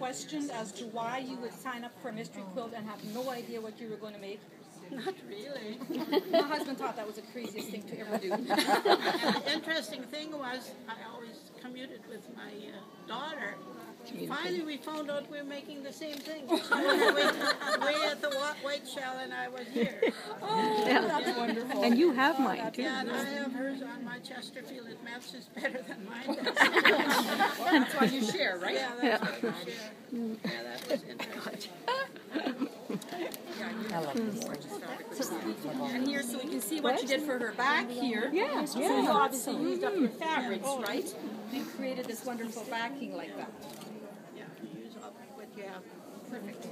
questioned as to why you would sign up for a mystery quilt and have no idea what you were going to make? Not really. My husband thought that was the craziest thing to ever do. And the interesting thing was, I always commuted with my daughter. Finally, we found out we were making the same thing. She was way at the white shell, and I was here. Oh, yeah, that's wonderful. And you have mine, too. Yeah, and I have hers on my Chesterfield. It matches better than mine does. That's why you share, right? Yeah, that's why we share. Yeah, that was interesting. And here, so we can see what you did for her back here. Yeah, So you obviously used up your fabrics, right? And created this wonderful backing like that. Yeah, use up what you have. Perfect.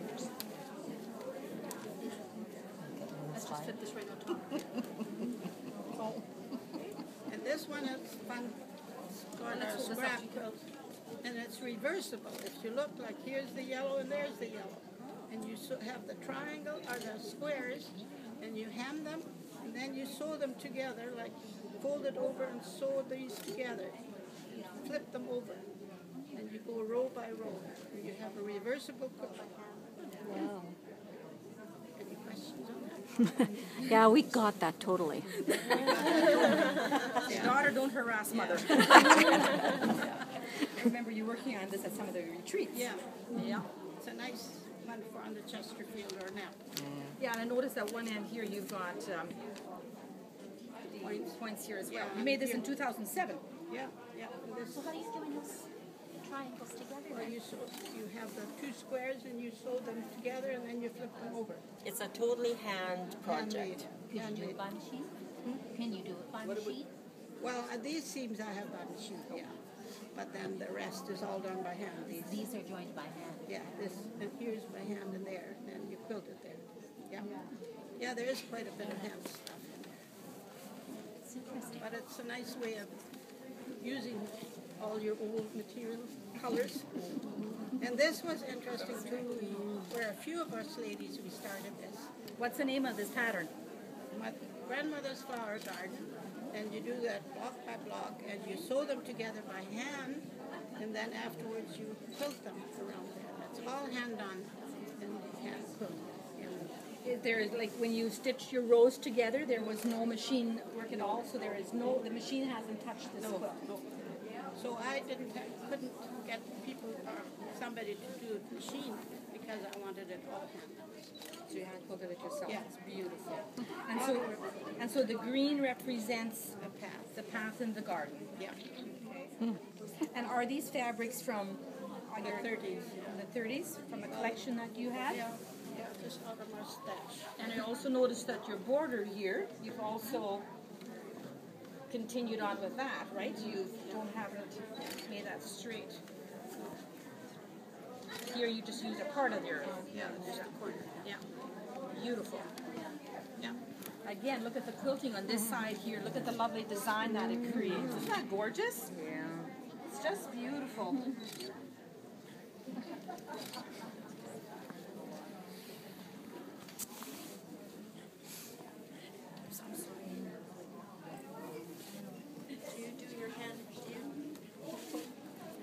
Let's just fit this right on top. And this one is fun. It's called our scrap quilt. And it's reversible. If you look, like here's the yellow and there's the yellow. And you have the triangle or the squares, and you hem them, and then you sew them together, like fold it over and sew these together. You flip them over, and you go row by row. And you have a reversible quilt. Wow. Any questions on that? Yeah, we got that totally. Daughter, don't harass mother. Remember, you're working on this at some of the retreats. Yeah. Yeah. It's a nice one for on the Chesterfield or now. Yeah, and I noticed that one end here you've got the points here as well. Yeah, You made this in here. 2007. Yeah, yeah. And this, So how are you doing those triangles together? well, you have the two squares and you sew them together and then you flip them over. It's a totally hand project. Could you do it by machine? Can you do it by machine? Well, these seams I have by machine, yeah. But then the rest is all done by hand. These are joined by hand. Yeah, this, and here's by hand and there, and you quilt it there. Yeah. Yeah, there is quite a bit of hand stuff in there. It's interesting. But it's a nice way of using all your old material colors. And this was interesting too. Where a few of us ladies, we started this. What's the name of this pattern? My grandmother's flower garden, and you do that block by block, and you sew them together by hand, and then afterwards you quilt them around there. That's all hand done and hand quilt. There is, like, when you stitched your rows together, there was no machine work at all, so there is no, the machine hasn't touched this quilt. No. So I couldn't get people or somebody to do it machine because I wanted it all hand done. So you hand quilted it yourself. Yeah. It's beautiful. And so the green represents the path in the garden. Yeah. Okay. And are these fabrics from The 30s. the 30s, from a collection that you had? Yeah, just out of my stash. And I also noticed that your border here, you've also continued on with that, right? You haven't made that straight. Here you just use a part of your, Just a corner. Yeah. beautiful. Yeah. Again, look at the quilting on this side here. Look at the lovely design that it creates. Isn't that gorgeous? Yeah. It's just beautiful. Do you do your hand?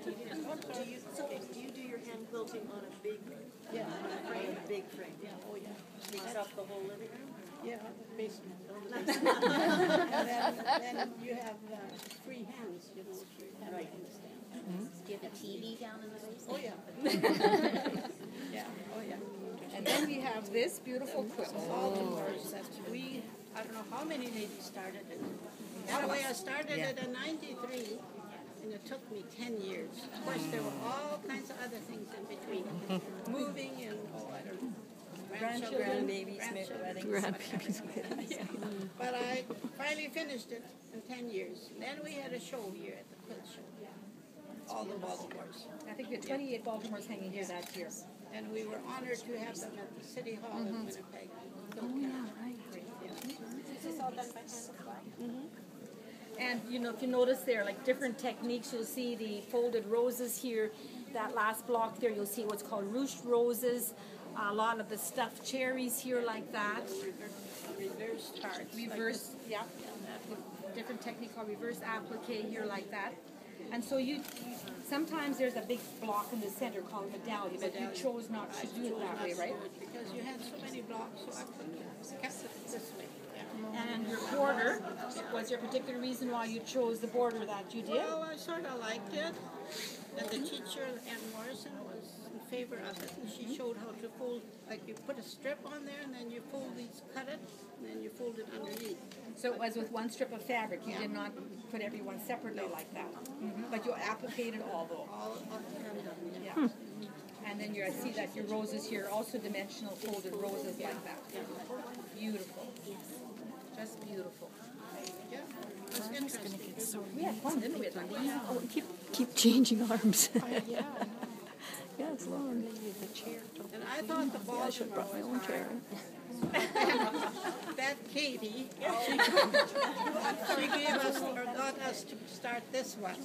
Do you do your hand quilting on a big frame? A big frame. Yeah. Oh yeah. Takes up the whole living room. Yeah, basement. and then you have free hands, you know, if you have Right. stand. Do you have a TV down in the basement? Oh yeah. Yeah. Oh yeah. And then we have this beautiful quilt. Baltimore's that we, I don't know how many ladies started it. Anyway, I started it in '93, and it took me 10 years. Of course, there were all kinds of other things in between. Moving and, I don't know. Grandchildren, babies, Grandbabies. But I finally finished it in 10 years. Then we had a show here at the quilt show. All the Baltimores. I think we had 28 Baltimore's hanging here that year. And we were honored to have them at the City Hall in Winnipeg. This is all done by hand as well. And you know, if you notice there, like different techniques, you'll see the folded roses here. That last block there, you'll see what's called ruched roses. A lot of the stuffed cherries here like that. Reverse cards. Reverse, yeah. Different technique called reverse applique here like that. And so sometimes there's a big block in the center called medallion, but you chose not to do it that way, right? Because you had so many blocks, so I kept it this way. Yeah. And your border, was there a particular reason why you chose the border that you did? Well, I sort of liked it. And the teacher, Ann Morrison, was in favor of it. And she showed how to fold, like you put a strip on there and then you fold these, cut it, and then you fold it underneath. So it was with one strip of fabric. You did not put everyone separately like that. But you applicated all though. All up and down. Yeah. And then I see that your roses here are also dimensional folded roses like that. Beautiful. Just beautiful. Yeah, it was interesting. We had fun, didn't we? Oh, keep changing arms. Yeah, it's long. And I thought the I should have Baltimore brought my was own hard. chair. That Katie, she gave us or got us to start this one.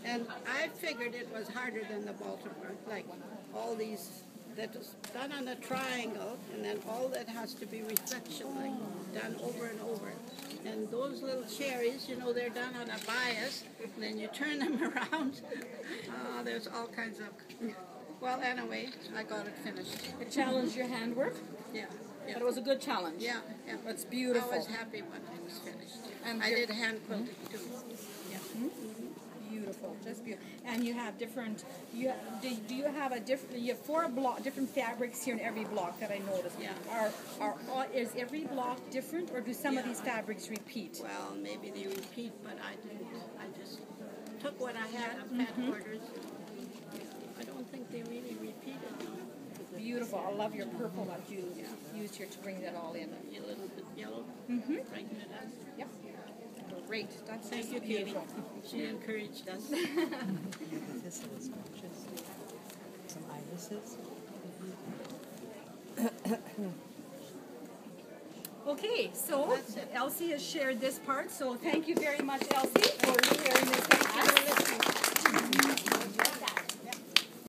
And I figured it was harder than the Baltimore. Like all these, that is done on a triangle, and then all that has to be reflection, like done over and over. And those little cherries, they're done on a bias, and then you turn them around. There's all kinds of... Well, anyway, I got it finished. It challenged your handwork, Yeah. but it was a good challenge. Yeah. It's beautiful. I was happy when it was finished. And I did hand quilting too. Yeah. Beautiful, just beautiful. And you have different. Do you have a different? You have different fabrics here in every block that I noticed. Yeah. Is every block different, or do some of these fabrics repeat? Well, maybe they repeat, but I didn't. I just took what I had of fat quarters. I don't think they really repeated. Beautiful. I love your purple that you used here to bring that all in. A little bit yellow. Brighten it up. Yep. Great. That's Thank you, Katie. beautiful. She encouraged us. Some irises. Okay, so Elsie has shared this part, so thank you very much, Elsie, for sharing